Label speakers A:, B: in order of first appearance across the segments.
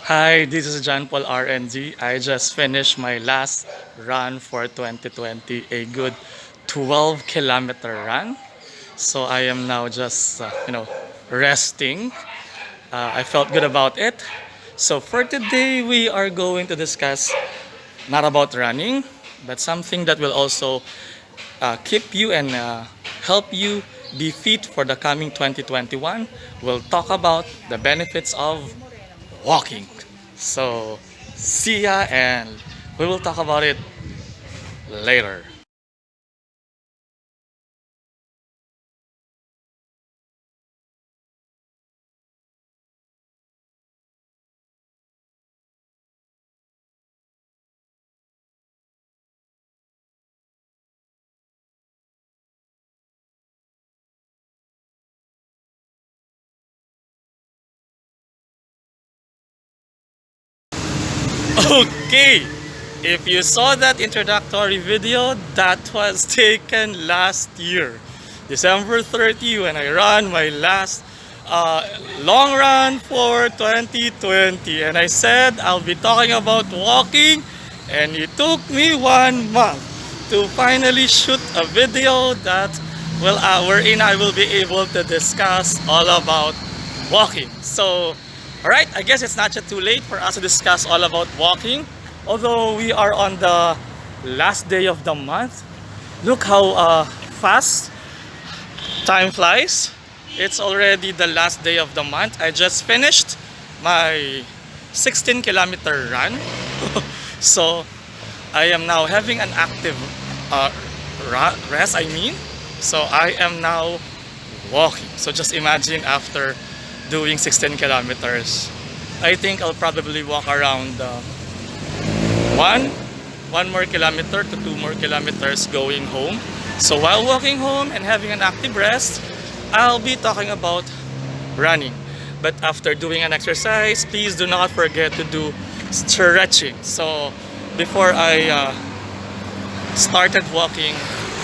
A: Hi, this is John Paul RNG. I just finished my last run for 2020, a good 12-kilometer run. So I am now just, resting. I felt good about it. So for today, we are going to discuss not about running, but something that will also keep you and help you be fit for the coming 2021. We'll talk about the benefits of walking. So, see ya, and we will talk about it later. Okay, if you saw that introductory video, that was taken last year, December 30, when I ran my last uh, long run for 2020. And I said I'll be talking about walking, and it took me 1 month to finally shoot a video that, well, wherein I will be able to discuss all about walking. So, alright, I guess it's not yet too late for us to discuss all about walking. Although we are on the last day of the month, look how fast time flies. It's already the last day of the month. I just finished my 16-kilometer run. So I am now having an active uh, rest, I mean. So I am now walking. So just imagine after doing 16 kilometers, I think I'll probably walk around one one more kilometer to 2 more kilometers going home. So while walking home and having an active rest, I'll be talking about running. But after doing an exercise, please do not forget to do stretching. So before I started walking,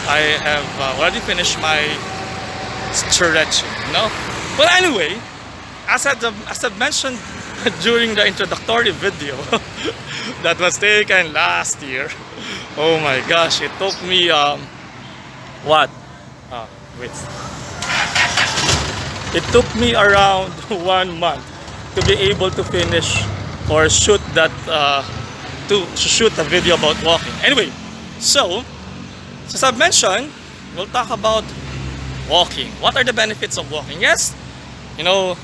A: I have already finished my stretching. Well, anyway, as I mentioned during the introductory video that was taken last year, oh my gosh, it took me what? Wait. It took me around 1 month to be able to finish or shoot that to shoot a video about walking. Anyway, so as I've mentioned, we'll talk about walking. What are the benefits of walking? Yes, you know,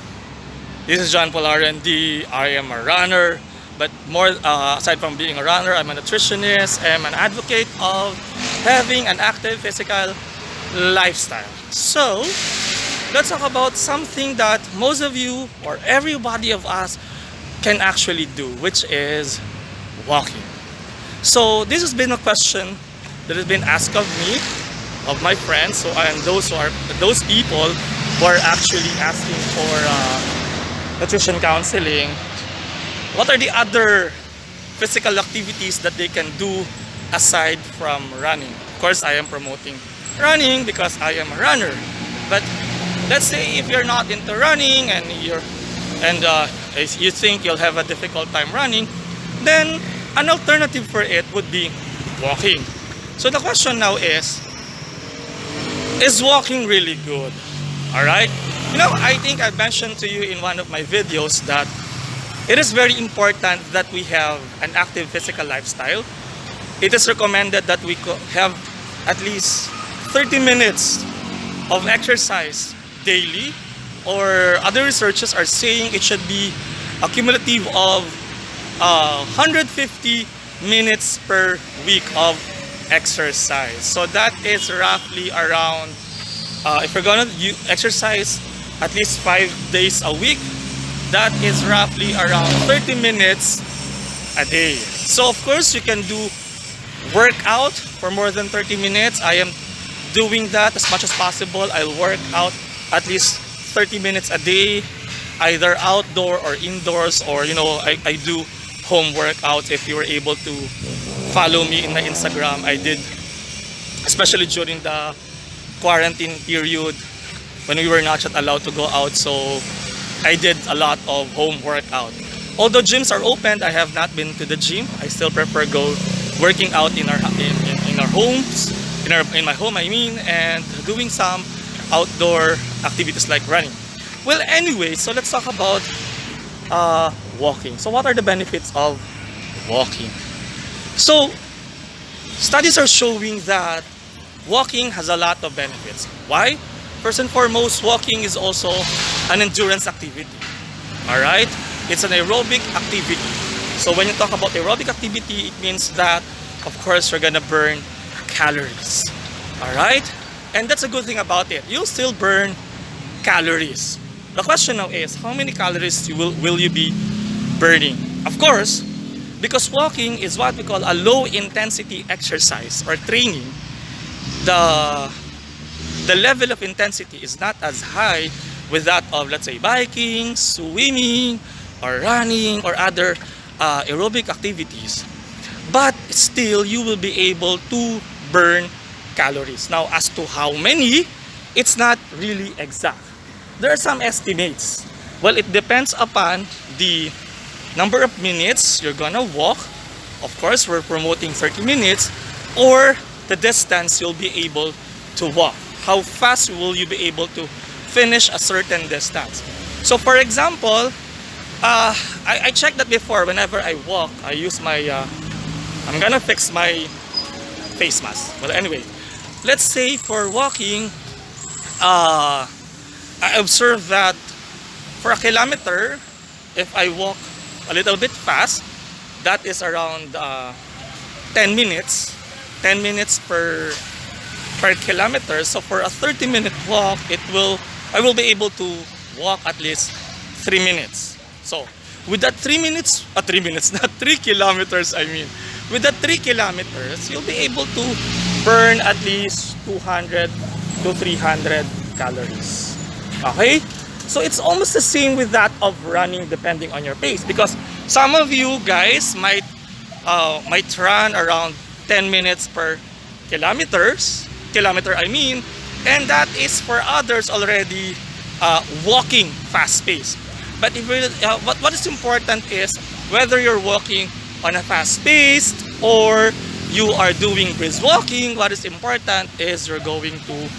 A: this is John Paul R&D. I am a runner, but more aside from being a runner, I'm a nutritionist. I'm an advocate of having an active physical lifestyle. So let's talk about something that most of you or everybody of us can actually do, which is walking. So this has been a question that has been asked of me, of my friends, so and those people who are actually asking for nutrition counseling. What are the other physical activities that they can do aside from running? Of course, I am promoting running because I am a runner. But let's say if you're not into running and you think you'll have a difficult time running, then an alternative for it would be walking. So the question now is walking really good? Alright? I think I mentioned to you in one of my videos that it is very important that we have an active physical lifestyle. It is recommended that we have at least 30 minutes of exercise daily, or other researchers are saying it should be a cumulative of 150 minutes per week of exercise. So that is roughly around, if you're gonna exercise at least 5 days a week, that is roughly around 30 minutes a day. So of course you can do workout for more than 30 minutes. I am doing that as much as possible. I'll work out at least 30 minutes a day, either outdoor or indoors, or I do home workouts. If you were able to follow me in my Instagram, I did, especially during the quarantine period when we were not yet allowed to go out, so I did a lot of home workout. Although gyms are open, I have not been to the gym. I still prefer go working out in our homes, in my home I mean, and doing some outdoor activities like running. Well, anyway, so let's talk about walking. So what are the benefits of walking? So studies are showing that walking has a lot of benefits. Why? First and foremost, walking is also an endurance activity. Alright? It's an aerobic activity. So when you talk about aerobic activity, it means that, of course, you're gonna burn calories. Alright? And that's a good thing about it. You'll still burn calories. The question now is, how many calories will you be burning? Of course, because walking is what we call a low intensity exercise or training, the level of intensity is not as high with that of, let's say, biking, swimming, or running, or other aerobic activities. But still, you will be able to burn calories. Now, as to how many, it's not really exact. There are some estimates. Well, it depends upon the number of minutes you're gonna walk. Of course, we're promoting 30 minutes, or the distance you'll be able to walk. How fast will you be able to finish a certain distance? So for example, I checked that before. Whenever I walk, I use my I'm gonna fix my face mask. Well, anyway, let's say for walking, I observed that for a kilometer, if I walk a little bit fast, that is around 10 minutes. 10 minutes per kilometer. So for a 30-minute walk, I will be able to walk at least 3 minutes. So with that 3 minutes, 3 minutes, not 3 kilometers, I mean. With that 3 kilometers, you'll be able to burn at least 200 to 300 calories. Okay? So it's almost the same with that of running depending on your pace, because some of you guys might run around 10 minutes per kilometer I mean, and that is for others already walking fast pace. But if what is important is whether you're walking on a fast pace or you are doing brisk walking. What is important is you're going to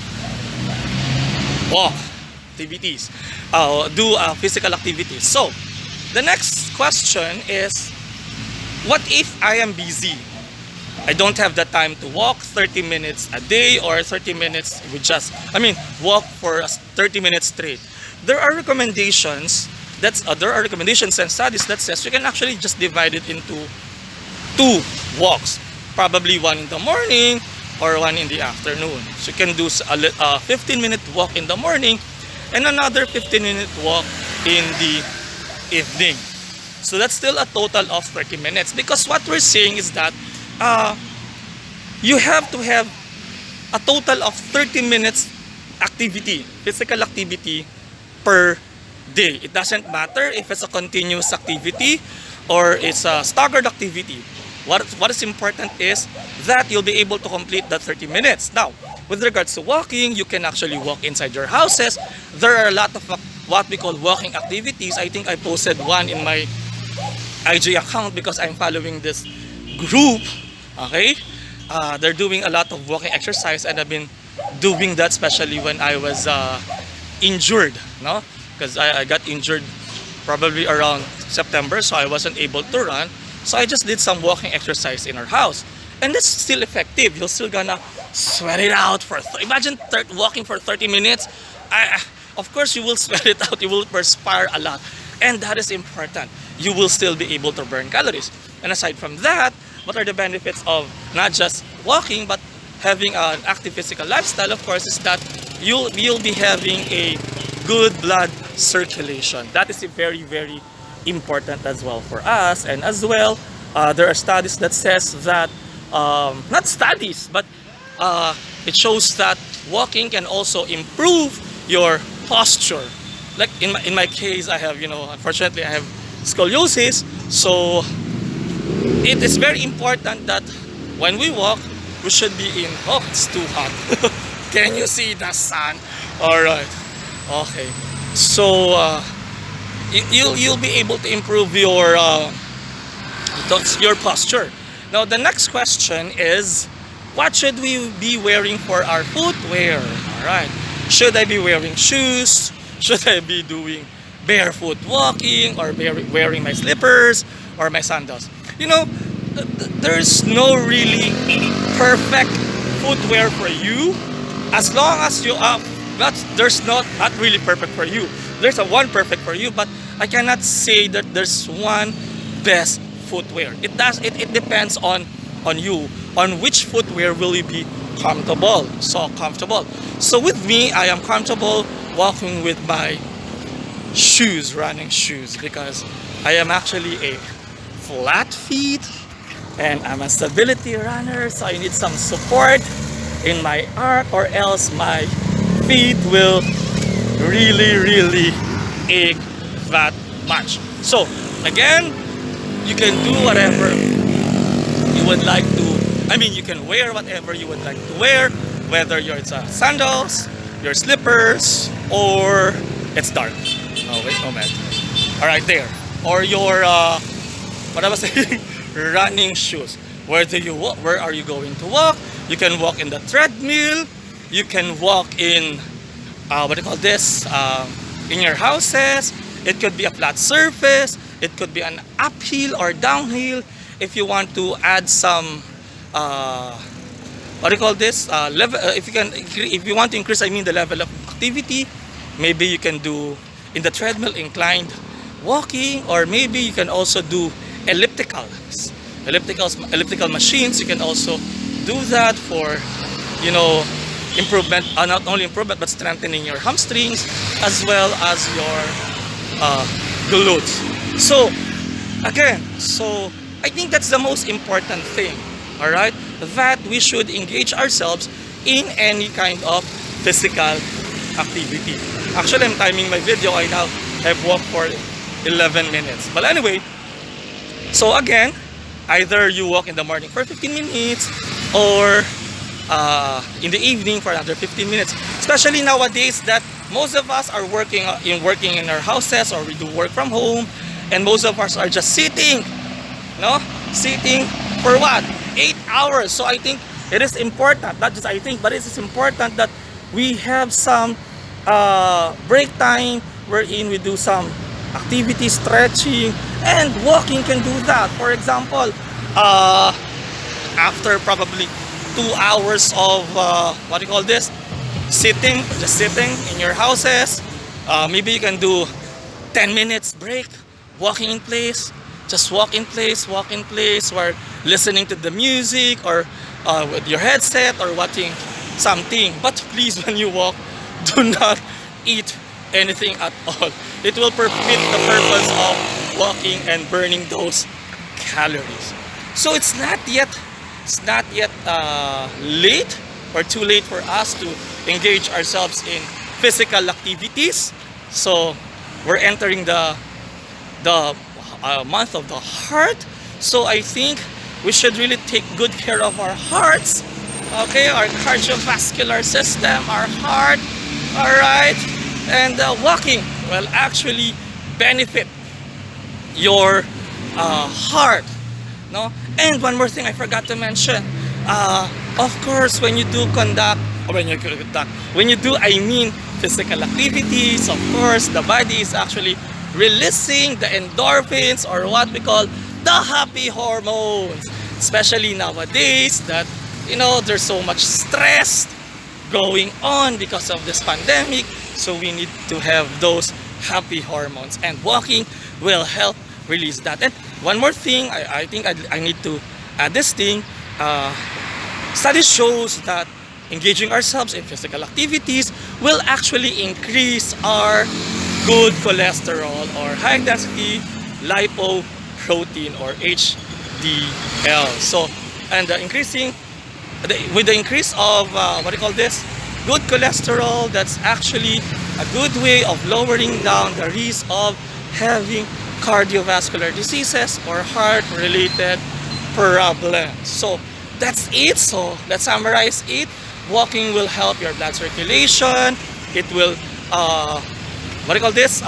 A: walk activities, do physical activities. So the next question is, what if I am busy? I don't have the time to walk 30 minutes a day, or 30 minutes with just, walk for 30 minutes straight. There are recommendations and studies that says you can actually just divide it into 2 walks, probably one in the morning or one in the afternoon. So you can do a 15-minute walk in the morning and another 15-minute walk in the evening. So that's still a total of 30 minutes, because what we're saying is that you have to have a total of 30 minutes activity, physical activity per day. It doesn't matter if it's a continuous activity or it's a staggered activity. What is important is that you'll be able to complete that 30 minutes. Now, with regards to walking, you can actually walk inside your houses. There are a lot of what we call walking activities. I think I posted one in my IG account because I'm following this group. Okay, they're doing a lot of walking exercise, and I've been doing that especially when I was injured, no? Because I got injured probably around September, so I wasn't able to run. So I just did some walking exercise in our house, and that's still effective. You're still gonna sweat it out for imagine walking for 30 minutes. Of course you will sweat it out, you will perspire a lot, and that is important. You will still be able to burn calories. And aside from that, what are the benefits of not just walking but having an active physical lifestyle? Of course, is that you'll be having a good blood circulation. That is very, very important as well for us. And as well, there are studies that says that not studies, but it shows that walking can also improve your posture. Like in my case, I have, unfortunately I have scoliosis, so it is very important that when we walk, we should be in, it's too hot. Can you see the sun? All right. Okay. So you'll be able to improve your posture. Now the next question is, what should we be wearing for our footwear? All right. Should I be wearing shoes? Should I be doing barefoot walking, or wearing my slippers or my sandals? You know, there's no really perfect footwear for you, as long as you are. There's not really perfect for you. There's a one perfect for you, but I cannot say that there's one best footwear. It depends on you, on which footwear will you be comfortable. So with me, I am comfortable walking with my shoes, running shoes, because I am actually a flat feet and I'm a stability runner, so I need some support in my arc, or else my feet will really ache that much. So again, you can do whatever you would like to. I mean, you can wear whatever you would like to wear, whether it's sandals, your slippers, or it's dark. Oh wait, no man. All right, there. Or your what I was saying, running shoes. Where do you walk? Where are you going to walk? You can walk in the treadmill. You can walk in what do you call this? In your houses. It could be a flat surface. It could be an uphill or downhill. If you want to add some what do you call this? Level. If you want to increase, I mean, the level of activity, maybe you can do in the treadmill inclined walking, or maybe you can also do elliptical machines. You can also do that for, you know, improvement, not only improvement but strengthening your hamstrings as well as your glutes. So again, I think that's the most important thing, all right, that we should engage ourselves in any kind of physical activity. Actually, I'm timing my video. I now have walked for 11 minutes. But anyway, so again, either you walk in the morning for 15 minutes or in the evening for another 15 minutes. Especially nowadays that most of us are working in our houses, or we do work from home, and most of us are just sitting, sitting for what? 8 hours. So I think it is important, not just I think, but it is important that we have some break time wherein we do some activity, stretching, and walking can do that. For example, after probably 2 hours of what do you call this? Just sitting in your houses, maybe you can do 10 minutes break, walking in place. Just walk in place, while listening to the music, or with your headset, or watching something. But please, when you walk, do not eat anything at all. It will defeat the purpose of walking and burning those calories. So it's not yet late or too late for us to engage ourselves in physical activities. So we're entering the month of the heart. So I think we should really take good care of our hearts, okay, our cardiovascular system, our heart, all right. And walking will actually benefit your heart, no? And one more thing I forgot to mention, of course, when you do physical activities, of course the body is actually releasing the endorphins, or what we call the happy hormones, especially nowadays that, you know, there's so much stress going on because of this pandemic. So we need to have those happy hormones, and walking will help release that. And one more thing, I think I need to add this thing. Study shows that engaging ourselves in physical activities will actually increase our good cholesterol, or high density lipoprotein, or HDL. So, and with the increase of what do you call this? Good cholesterol, that's actually a good way of lowering down the risk of having cardiovascular diseases or heart-related problems. So that's it. So let's summarize it. Walking will help your blood circulation. It will what do you call this?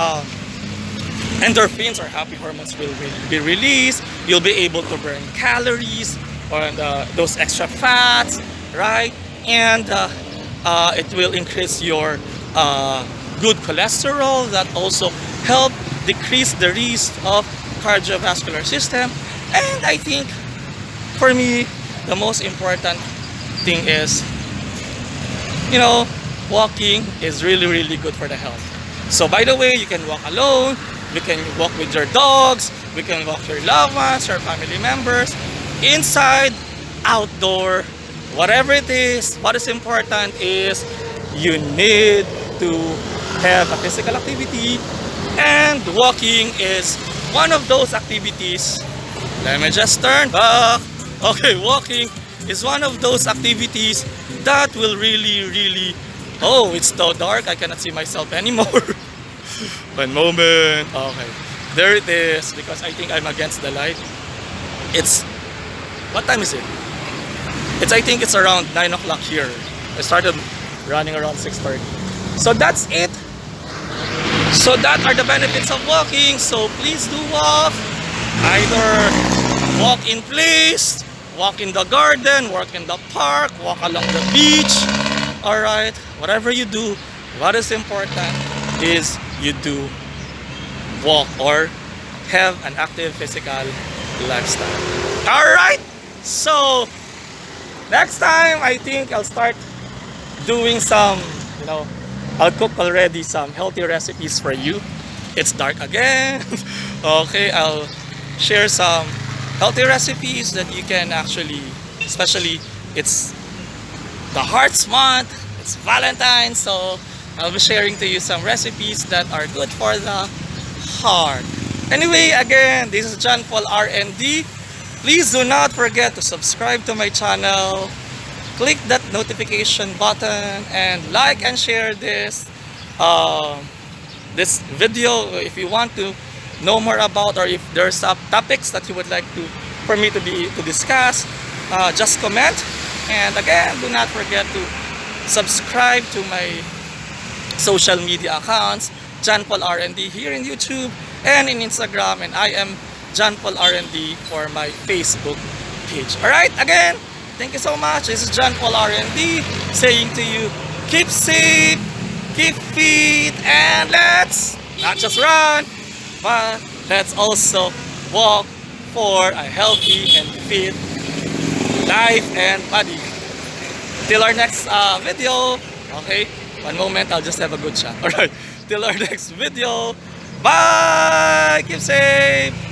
A: endorphins or happy hormones will be released. You'll be able to burn calories or those extra fats, right? And it will increase your good cholesterol that also help decrease the risk of cardiovascular system. And I think for me, the most important thing is, walking is really good for the health. So by the way, you can walk alone, you can walk with your dogs, we can walk your loved ones, your family members, inside, outdoor, whatever it is. What is important is you need to have a physical activity, and walking is one of those activities. Let me just turn back. Okay, walking is one of those activities that will really, oh, it's so dark, I cannot see myself anymore. One moment. Okay, there it is, because I think I'm against the light. It's, what time is it? I think it's around 9 o'clock here. I started running around 6:30. So that's it. So that are the benefits of walking. So please do walk. Either walk in place, walk in the garden, walk in the park, walk along the beach. Alright, whatever you do, what is important is you do walk or have an active physical lifestyle. Alright, so next time I think I'll start doing some, I'll cook already some healthy recipes for you. It's dark again. Okay, I'll share some healthy recipes that you can actually, especially it's the Hearts Month, it's Valentine's, so I'll be sharing to you some recipes that are good for the heart. Anyway, again, this is John Paul R&D. Please do not forget to subscribe to my channel, click that notification button, and like and share this this video. If you want to know more about, or if there's some topics that you would like for me to discuss, just comment. And again, do not forget to subscribe to my social media accounts, John Paul R&D here in YouTube and in Instagram, and I am John Paul R&D for my Facebook page. Alright, again, thank you so much. This is John Paul R&D saying to you, keep safe, keep fit, and let's not just run, but let's also walk for a healthy and fit life and body. Till our next video. Okay, one moment, I'll just have a good shot. Alright, till our next video. Bye! Keep safe!